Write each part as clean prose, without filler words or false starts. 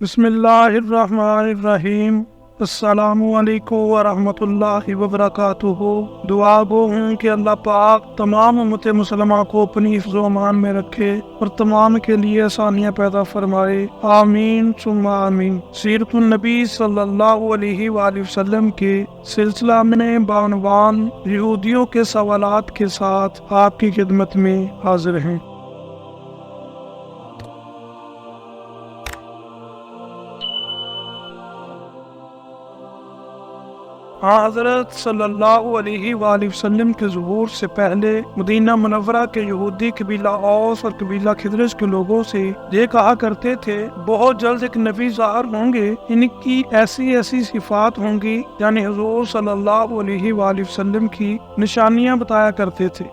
بسم اللہ الرحمن الرحیم۔ السلام علیکم ورحمۃ اللہ وبرکاتہ۔ دعا گو ہوں کہ اللہ پاک تمام امت مسلمہ کو اپنی حفظ و امان میں رکھے اور تمام کے لیے آسانیاں پیدا فرمائے، آمین ثم آمین۔ سیرت النبی صلی اللہ علیہ وآلہ وسلم کے سلسلہ میں بعنوان یہودیوں کے سوالات کے ساتھ آپ کی خدمت میں حاضر ہیں۔ حضرت صلی اللہ علیہ وآلہ وسلم کے ظہور سے پہلے مدینہ منورہ کے یہودی قبیلہ اوس اور قبیلہ خزرج کے لوگوں سے یہ کہا کرتے تھے، بہت جلد ایک نبی ظاہر ہوں گے، ان کی ایسی ایسی صفات ہوں گی، یعنی حضور صلی اللہ علیہ وآلہ وسلم کی نشانیاں بتایا کرتے تھے۔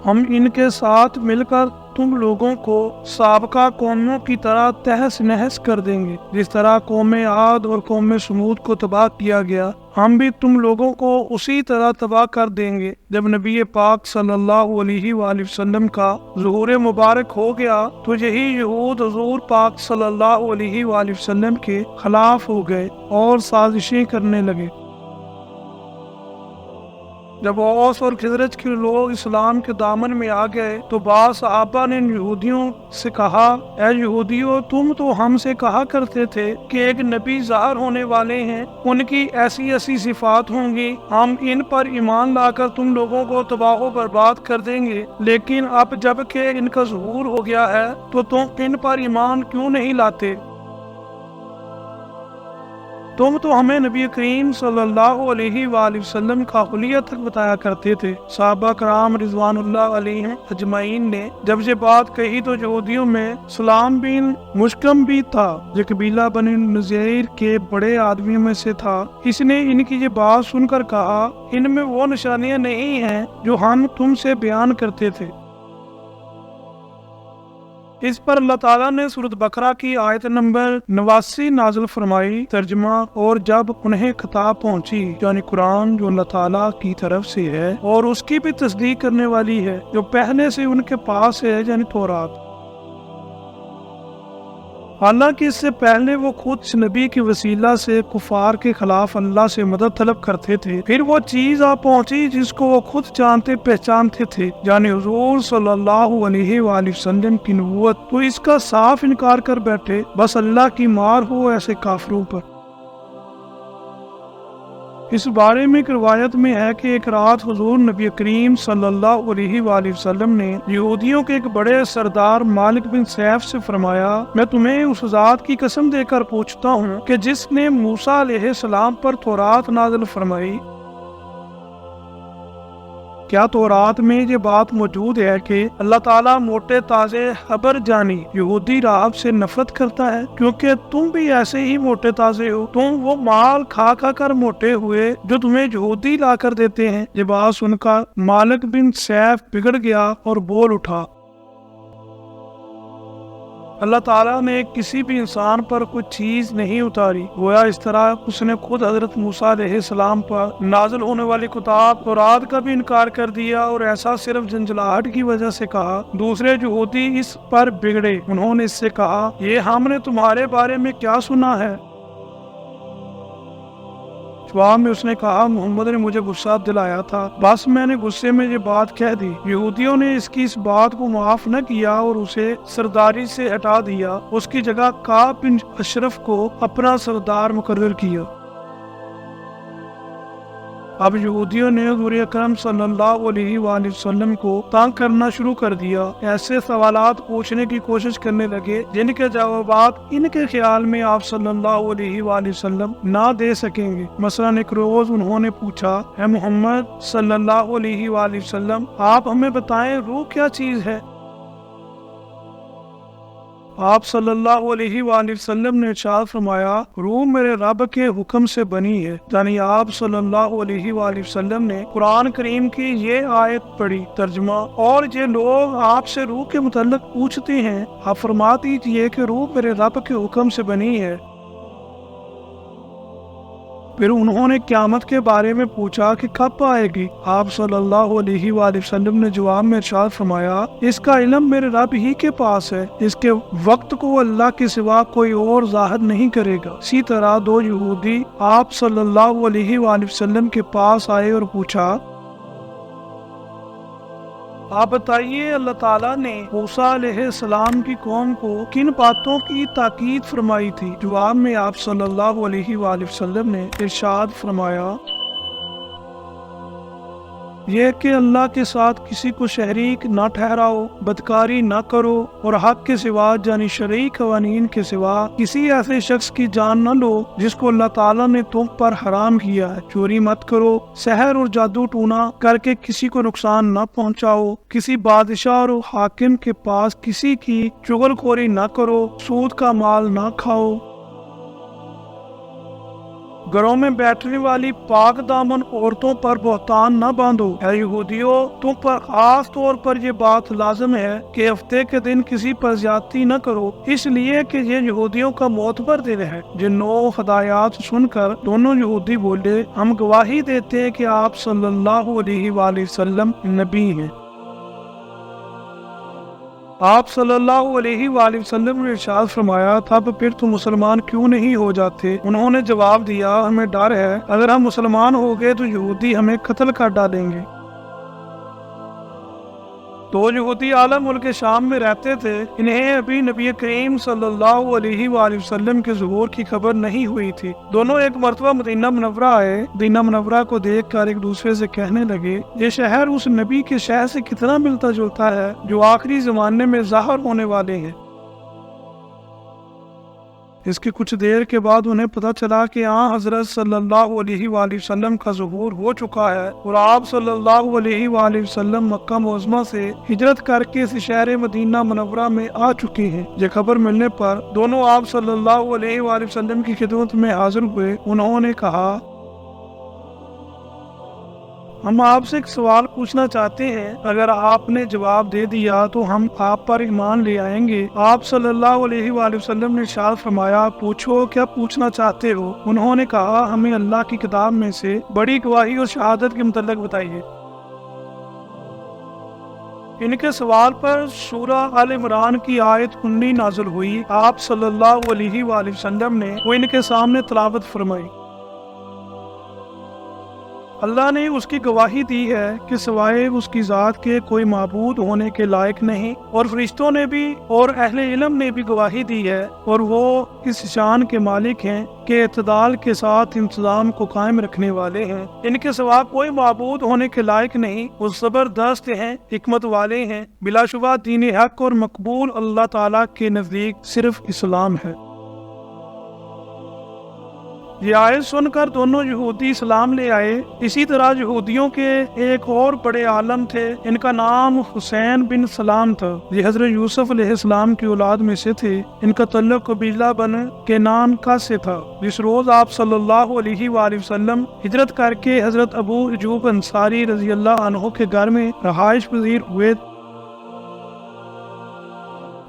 ہم ان کے ساتھ مل کر تم لوگوں کو سابقہ قوموں کی طرح تہس نہس کر دیں گے، جس طرح قوم عاد اور قوم سمود کو تباہ کیا گیا، ہم بھی تم لوگوں کو اسی طرح تباہ کر دیں گے۔ جب نبی پاک صلی اللہ علیہ وآلہ وسلم کا ظہور مبارک ہو گیا تو یہی یہود حضور پاک صلی اللہ علیہ وآلہ وسلم کے خلاف ہو گئے اور سازشیں کرنے لگے۔ جب اوس اور خزرج کے لوگ اسلام کے دامن میں آ گئے تو بعض صحابہ نے یہودیوں سے کہا، اے یہودیوں، تم تو ہم سے کہا کرتے تھے کہ ایک نبی ظاہر ہونے والے ہیں، ان کی ایسی ایسی صفات ہوں گی، ہم ان پر ایمان لا کر تم لوگوں کو تباہ و برباد کر دیں گے، لیکن اب جب کہ ان کا ظہور ہو گیا ہے تو تم ان پر ایمان کیوں نہیں لاتے؟ تم تو ہمیں نبی کریم صلی اللہ علیہ وآلہ وسلم کا حلیہ تک بتایا کرتے تھے۔ صحابہ کرام رضوان اللہ علیہم اجمعین نے جب یہ بات کہی تو یہودیوں میں سلام بن مشکم بھی تھا، جو قبیلہ بنی نذیر کے بڑے آدمیوں میں سے تھا، اس نے ان کی یہ بات سن کر کہا، ان میں وہ نشانیاں نہیں ہیں جو ہم تم سے بیان کرتے تھے۔ اس پر اللہ تعالیٰ نے سورۃ بقرہ کی آیت نمبر 89 نازل فرمائی۔ ترجمہ: اور جب انہیں خطاب پہنچی، یعنی قرآن جو اللہ تعالیٰ کی طرف سے ہے اور اس کی بھی تصدیق کرنے والی ہے جو پہلے سے ان کے پاس ہے، یعنی تورات۔ حالانکہ اس سے پہلے وہ خود اس نبی کے وسیلہ سے کفار کے خلاف اللہ سے مدد طلب کرتے تھے، پھر وہ چیز آ پہنچی جس کو وہ خود جانتے پہچانتے تھے، یعنی حضور صلی اللہ علیہ وآلہ وسلم کی نبوت، تو اس کا صاف انکار کر بیٹھے۔ بس اللہ کی مار ہو ایسے کافروں پر۔ اس بارے میں ایک روایت میں ہے کہ ایک رات حضور نبی کریم صلی اللہ علیہ وآلہ وسلم نے یہودیوں کے ایک بڑے سردار مالک بن سیف سے فرمایا، میں تمہیں اس ذات کی قسم دے کر پوچھتا ہوں کہ جس نے موسیٰ علیہ السلام پر تورات نازل فرمائی، کیا تورات میں یہ بات موجود ہے کہ اللہ تعالیٰ موٹے تازے خبر جانی یہودی راہب سے نفرت کرتا ہے، کیونکہ تم بھی ایسے ہی موٹے تازے ہو، تم وہ مال کھا کھا کر موٹے ہوئے جو تمہیں یہودی لا کر دیتے ہیں۔ یہ بات سن کر مالک بن سیف بگڑ گیا اور بول اٹھا، اللہ تعالیٰ نے کسی بھی انسان پر کوئی چیز نہیں اتاری، گویا اس طرح اس نے خود حضرت موسیٰ علیہ السلام پر نازل ہونے والی کتاب تورات کا بھی انکار کر دیا، اور ایسا صرف جھنجھلاہٹ کی وجہ سے کہا۔ دوسرے یہودی اس پر بگڑے، انہوں نے اس سے کہا، یہ ہم نے تمہارے بارے میں کیا سنا ہے؟ جواب میں اس نے کہا، محمد نے مجھے غصہ دلایا تھا، بس میں نے غصے میں یہ بات کہہ دی۔ یہودیوں نے اس کی اس بات کو معاف نہ کیا اور اسے سرداری سے ہٹا دیا، اس کی جگہ کعب بن اشرف کو اپنا سردار مقرر کیا۔ اب یہودیوں نے حضور اکرم صلی اللہ علیہ وآلہ وسلم کو تنگ کرنا شروع کر دیا، ایسے سوالات پوچھنے کی کوشش کرنے لگے جن کے جوابات ان کے خیال میں آپ صلی اللہ علیہ وآلہ وسلم نہ دے سکیں گے۔ مثلا ایک روز انہوں نے پوچھا، اے محمد صلی اللہ علیہ وآلہ وسلم، آپ ہمیں بتائیں روح کیا چیز ہے؟ آپ صلی اللہ علیہ وآلہ وسلم نے ارشاد فرمایا، روح میرے رب کے حکم سے بنی ہے، یعنی آپ صلی اللہ علیہ وآلہ وسلم نے قرآن کریم کی یہ آیت پڑھی۔ ترجمہ: اور یہ لوگ آپ سے روح کے متعلق پوچھتے ہیں، آپ فرما دیجئے کہ روح میرے رب کے حکم سے بنی ہے۔ پھر انہوں نے قیامت کے بارے میں پوچھا کہ کب آئے گی؟ آپ صلی اللہ علیہ وآلہ وسلم نے جواب میں ارشاد فرمایا اس کا علم میرے رب ہی کے پاس ہے، اس کے وقت کو اللہ کے سوا کوئی اور ظاہر نہیں کرے گا۔ اسی طرح دو یہودی آپ صلی اللہ علیہ وآلہ وسلم کے پاس آئے اور پوچھا آپ بتائیے اللہ تعالیٰ نے موسیٰ علیہ السلام کی قوم کو کن باتوں کی تاکید فرمائی تھی؟ جواب میں آپ صلی اللہ علیہ وآلہ وسلم نے ارشاد فرمایا یہ کہ اللہ کے ساتھ کسی کو شریک نہ ٹھہراؤ، بدکاری نہ کرو اور حق کے سوا یعنی شرعی قوانین کے سوا کسی ایسے شخص کی جان نہ لو جس کو اللہ تعالیٰ نے تم پر حرام کیا ہے، چوری مت کرو، سحر اور جادو ٹونا کر کے کسی کو نقصان نہ پہنچاؤ، کسی بادشاہ اور حاکم کے پاس کسی کی چغل خوری نہ کرو، سود کا مال نہ کھاؤ، گھروں میں بیٹھنے والی پاک دامن عورتوں پر بہتان نہ باندھو۔ اے یہودیوں، تم پر خاص طور پر یہ بات لازم ہے کہ ہفتے کے دن کسی پر زیادتی نہ کرو، اس لیے کہ یہ یہودیوں کا معتبر دن ہے۔ جن 9 ہدایات سن کر دونوں یہودی بولے ہم گواہی دیتے ہیں کہ آپ صلی اللہ علیہ وآلہ وسلم نبی ہیں۔ آپ صلی اللہ علیہ وآلہ وسلم نے ارشاد فرمایا تب پھر تم مسلمان کیوں نہیں ہو جاتے؟ انہوں نے جواب دیا ہمیں ڈر ہے اگر ہم مسلمان ہو گئے تو یہودی ہمیں قتل کر ڈالیں گے۔ دو یہودی اعلیٰ ملک شام میں رہتے تھے، انہیں ابھی نبی کریم صلی اللہ علیہ وآلہ وسلم کے ظہور کی خبر نہیں ہوئی تھی۔ دونوں ایک مرتبہ مدینہ منورہ آئے، مدینہ منورہ کو دیکھ کر ایک دوسرے سے کہنے لگے یہ شہر اس نبی کے شہر سے کتنا ملتا جلتا ہے جو آخری زمانے میں ظاہر ہونے والے ہیں۔ اس کی کچھ دیر کے بعد انہیں پتہ چلا کہ حضرت صلی اللہ علیہ وآلہ وسلم کا ظہور ہو چکا ہے اور آپ صلی اللہ علیہ وآلہ وسلم مکہ معظمہ سے ہجرت کر کے اس شہر مدینہ منورہ میں آ چکے ہیں۔ یہ خبر ملنے پر دونوں آپ صلی اللہ علیہ وآلہ وسلم کی خدمت میں حاضر ہوئے۔ انہوں نے کہا ہم آپ سے ایک سوال پوچھنا چاہتے ہیں، اگر آپ نے جواب دے دیا تو ہم آپ پر ایمان لے آئیں گے۔ آپ صلی اللہ علیہ وآلہ وسلم نے ارشاد فرمایا پوچھو کیا پوچھنا چاہتے ہو؟ انہوں نے کہا ہمیں اللہ کی کتاب میں سے بڑی گواہی اور شہادت کے متعلق بتائیے۔ ان کے سوال پر سورہ آل عمران کی آیت 19 نازل ہوئی۔ آپ صلی اللہ علیہ وآلہ وسلم نے وہ ان کے سامنے تلاوت فرمائی۔ اللہ نے اس کی گواہی دی ہے کہ سوائے اس کی ذات کے کوئی معبود ہونے کے لائق نہیں، اور فرشتوں نے بھی اور اہل علم نے بھی گواہی دی ہے، اور وہ اس شان کے مالک ہیں کہ اعتدال کے ساتھ انتظام کو قائم رکھنے والے ہیں۔ ان کے سوا کوئی معبود ہونے کے لائق نہیں، وہ زبردست ہیں، حکمت والے ہیں۔ بلا شبہ دین حق اور مقبول اللہ تعالیٰ کے نزدیک صرف اسلام ہے۔ یہ آیت سن کر دونوں یہودی اسلام لے آئے۔ اسی طرح یہودیوں کے ایک اور بڑے عالم تھے، ان کا نام حسین بن سلام تھا۔ یہ حضرت یوسف علیہ السلام کی اولاد میں سے تھے۔ ان کا تعلق قبیلہ بن کینعان سے تھا۔ جس روز آپ صلی اللہ علیہ وآلہ وسلم ہجرت کر کے حضرت ابو ایوب انصاری رضی اللہ عنہ کے گھر میں رہائش پذیر ہوئے،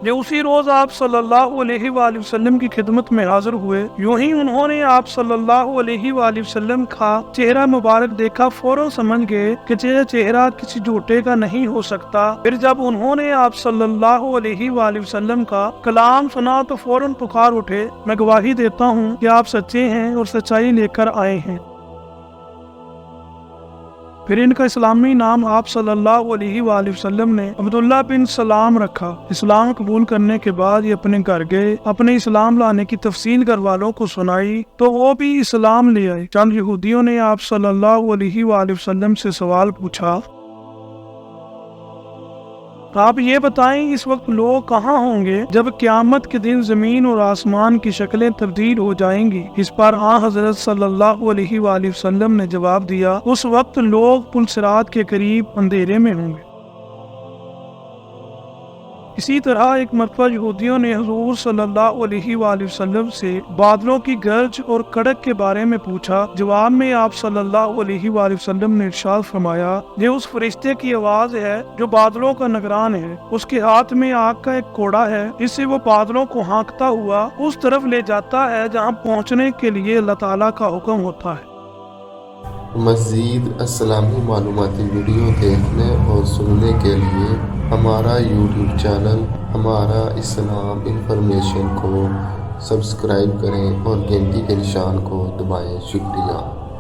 یہ اسی روز آپ صلی اللہ علیہ وآلہ وسلم کی خدمت میں حاضر ہوئے۔ یوں ہی انہوں نے آپ صلی اللہ علیہ وآلہ وسلم کا چہرہ مبارک دیکھا، فوراً سمجھ گئے کہ یہ چہرہ کسی جھوٹے کا نہیں ہو سکتا۔ پھر جب انہوں نے آپ صلی اللہ علیہ وآلہ وسلم کا کلام سنا تو فوراً پکار اٹھے میں گواہی دیتا ہوں کہ آپ سچے ہیں اور سچائی لے کر آئے ہیں۔ پھر ان کا اسلامی نام آپ صلی اللہ علیہ وآلہ وسلم نے عبداللہ بن سلام رکھا۔ اسلام قبول کرنے کے بعد یہ اپنے گھر گئے، اپنے اسلام لانے کی تفصیل گھر والوں کو سنائی تو وہ بھی اسلام لے آئے۔ چند یہودیوں نے آپ صلی اللہ علیہ وآلہ وسلم سے سوال پوچھا آپ یہ بتائیں اس وقت لوگ کہاں ہوں گے جب قیامت کے دن زمین اور آسمان کی شکلیں تبدیل ہو جائیں گی؟ اس پر حضرت صلی اللہ علیہ وآلہ وسلم نے جواب دیا اس وقت لوگ پل صراط کے قریب اندھیرے میں ہوں گے۔ اسی طرح ایک مرتبہ یہودیوں نے حضور صلی اللہ علیہ وآلہ وسلم سے بادلوں کی گرج اور کڑک کے بارے میں پوچھا۔ جواب میں آپ صلی اللہ علیہ وآلہ وسلم نے ارشاد فرمایا یہ اس فرشتے کی آواز ہے جو بادلوں کا نگران ہے، اس کے ہاتھ میں آگ کا ایک کوڑا ہے، اس سے وہ بادلوں کو ہانکتا ہوا اس طرف لے جاتا ہے جہاں پہنچنے کے لیے اللہ تعالیٰ کا حکم ہوتا ہے۔ مزید اسلامی معلوماتی ویڈیو دیکھنے اور سننے کے لیے ہمارا یوٹیوب چینل ہمارا اسلام انفارمیشن کو سبسکرائب کریں اور گھنٹی کے نشان کو دبائیں۔ شکریہ۔